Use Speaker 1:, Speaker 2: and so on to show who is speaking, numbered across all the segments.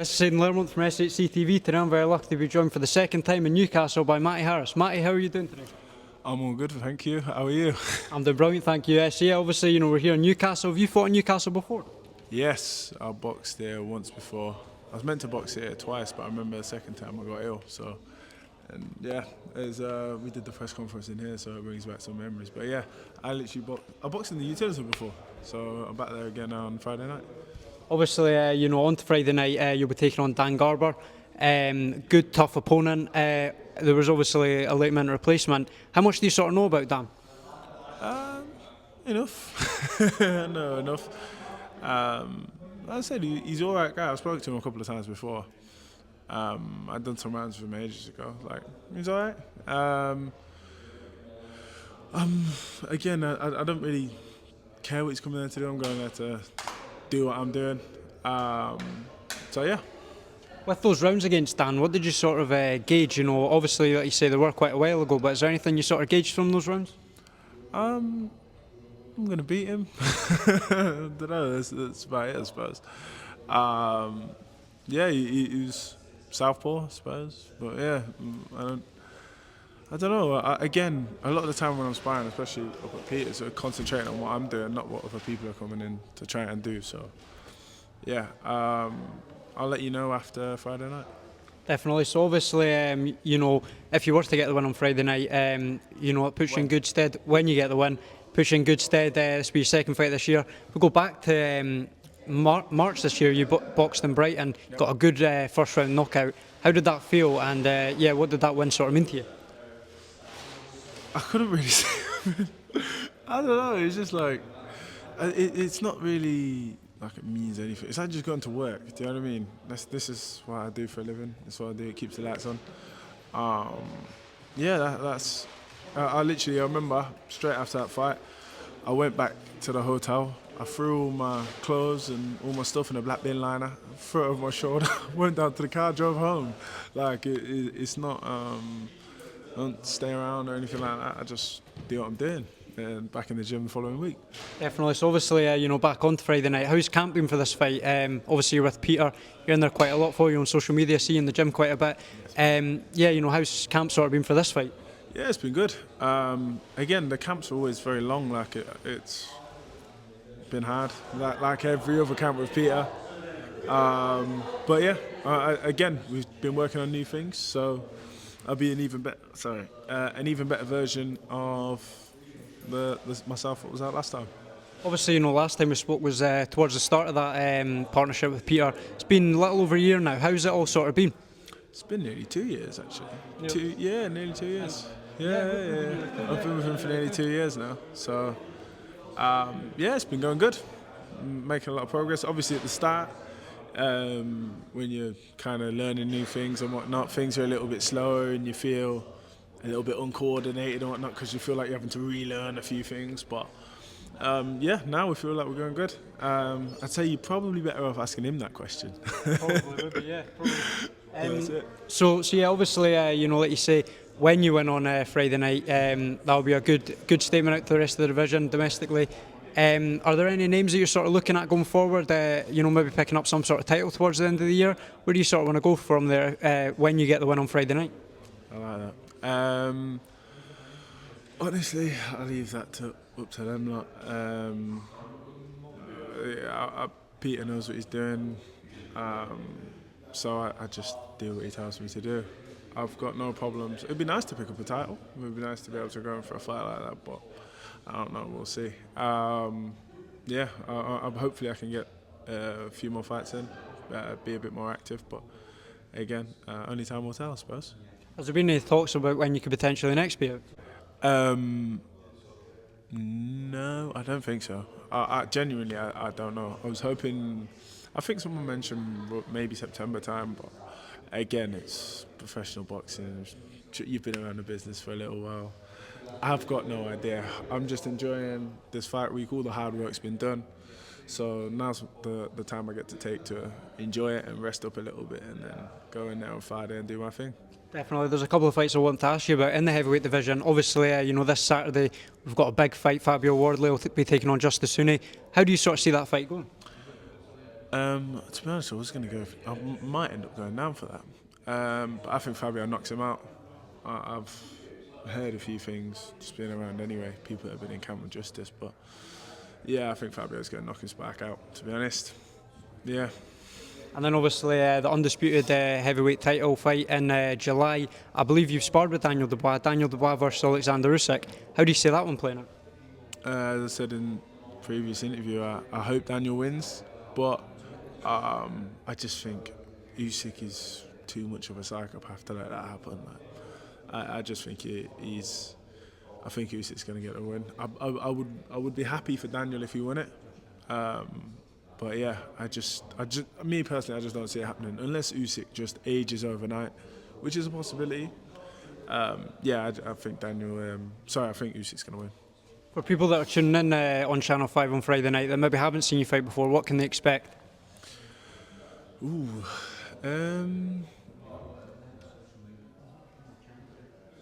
Speaker 1: This is Hayden from S8CTV. Today I'm very lucky to be joined for the second time in Newcastle by Matty Harris. Matty, how are you doing today?
Speaker 2: I'm all good, thank you. How are you?
Speaker 1: I'm doing brilliant, thank you. Yeah, obviously, we're here in Newcastle. Have you fought in Newcastle before?
Speaker 2: Yes, I boxed there once before. I was meant to box here twice, but I remember the second time I got ill. So, and yeah, we did the press conference in here, so it brings back some memories. But yeah, I boxed in the utility before, so I'm back there again on Friday night.
Speaker 1: Obviously, on to Friday night, you'll be taking on Dan Garber. Good, tough opponent. There was obviously a late minute replacement. How much do you sort of know about Dan?
Speaker 2: Enough. No, enough. I said he's all right guy. I spoke to him a couple of times before. I'd done some rounds with him ages ago. Like, he's all right. Again, I don't really care what he's coming there to do. I'm going there to do what I'm doing. So yeah. With
Speaker 1: those rounds against Dan, what did you sort of gauge? Obviously, like you say, they were quite a while ago, but is there anything you sort of gauged from those rounds?
Speaker 2: I'm going to beat him. I don't know, that's about it, I suppose. Yeah, he was southpaw, I suppose. But yeah, I don't know. Again, a lot of the time when I'm sparring, especially up at Peter's, sort of concentrating on what I'm doing, not what other people are coming in to try and do. So, yeah, I'll let you know after Friday night.
Speaker 1: Definitely. So obviously, if you were to get the win on Friday night, it puts you in good stead. When you get the win, puts you in good stead. This will be your second fight this year. We go back to March this year. You boxed in Brighton, got a good first round knockout. How did that feel? And what did that win sort of mean to you?
Speaker 2: I couldn't really say. I don't know. It's just like it's not really like it means anything. It's like just going to work. Do you know what I mean? This is what I do for a living. That's what I do. It keeps the lights on. Yeah, that's. I remember straight after that fight, I went back to the hotel. I threw all my clothes and all my stuff in a black bin liner, threw it over my shoulder, went down to the car, drove home. Like it's not. I don't stay around or anything like that. I just do what I'm doing and back in the gym the following week.
Speaker 1: Definitely. So obviously, back on to Friday night. How's camp been for this fight? Obviously you're with Peter. You're in there quite a lot for you on social media. See you in the gym quite a bit. How's camp sort of been for this fight?
Speaker 2: Yeah, it's been good. Again, the camps are always very long. Like it's been hard. Like every other camp with Peter. But yeah, again, we've been working on new things. So I'll be an even better version of myself that was out last time.
Speaker 1: Obviously, last time we spoke was towards the start of that partnership with Peter. It's been a little over a year now. How's it all sort of been?
Speaker 2: It's been nearly 2 years, actually. Nearly 2 years. Yeah. I've been with him for nearly 2 years now. So, it's been going good. Making a lot of progress. Obviously, at the start, when you're kind of learning new things and whatnot, things are a little bit slower and you feel a little bit uncoordinated and whatnot because you feel like you're having to relearn a few things. But now we feel like we're going good. I'd say you're probably better off asking him that question.
Speaker 1: Probably would be, yeah. Probably. So obviously, like you say, when you win on Friday night, that'll be a good statement out to the rest of the division domestically. Are there any names that you're sort of looking at going forward? Maybe picking up some sort of title towards the end of the year. Where do you sort of want to go from there when you get the win on Friday night?
Speaker 2: I like that. Honestly, I leave that up to them. Peter knows what he's doing, so I just do what he tells me to do. I've got no problems. It'd be nice to pick up a title. It would be nice to be able to go in for a fight like that, but I don't know. We'll see. Hopefully I can get a few more fights in, be a bit more active. But again, only time will tell, I suppose.
Speaker 1: Has there been any talks about when you could potentially next be out?
Speaker 2: No, I don't think so. I genuinely don't know. I was hoping. I think someone mentioned maybe September time, but again, it's professional boxing. You've been around the business for a little while. I've got no idea. I'm just enjoying this fight week. All the hard work's been done. So now's the time I get to take to enjoy it and rest up a little bit and then go in there on Friday and do my thing.
Speaker 1: Definitely. There's a couple of fights I want to ask you about in the heavyweight division. Obviously, this Saturday we've got a big fight. Fabio Wardley will be taking on Justice Huni. How do you sort of see that fight going?
Speaker 2: To be honest, I was going to go. I might end up going down for that. But I think Fabio knocks him out. I've heard a few things just being around anyway. People that have been in camp with justice, but yeah, I think Fabio's going to knock his back out. To be honest, yeah.
Speaker 1: And then obviously the undisputed heavyweight title fight in July. I believe you've sparred with Daniel Dubois. Daniel Dubois versus Alexander Usyk. How do you see that one playing out?
Speaker 2: As I said in previous interview, I hope Daniel wins, but I just think Usyk is too much of a psychopath to let that happen. I just think he's. I think Usyk's going to get the win. I would be happy for Daniel if he won it, but yeah, me personally, I just don't see it happening unless Usyk just ages overnight, which is a possibility. Yeah, I think Daniel. I think Usyk's going to win.
Speaker 1: For people that are tuning in on Channel 5 on Friday night that maybe haven't seen you fight before, what can they expect?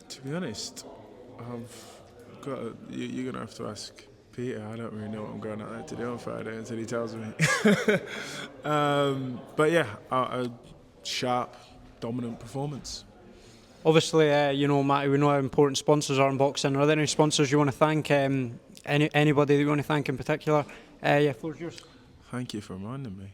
Speaker 2: To be honest, you're going to have to ask Peter. I don't really know what I'm going out there to do on Friday until he tells me. But yeah, a sharp, dominant performance.
Speaker 1: Obviously, Matty, we know how important sponsors are in boxing. Are there any sponsors you want to thank? Anybody that you want to thank in particular? Yeah, floor's yours.
Speaker 2: Thank you for reminding me.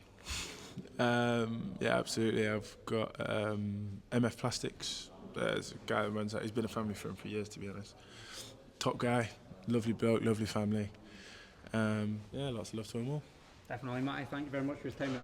Speaker 2: Yeah, absolutely. I've got MF Plastics. There's a guy that runs that. He's been a family friend for years, to be honest. Top guy, lovely bloke, lovely family. Yeah, lots of love to him all.
Speaker 1: Definitely, Matty. Thank you very much for your time.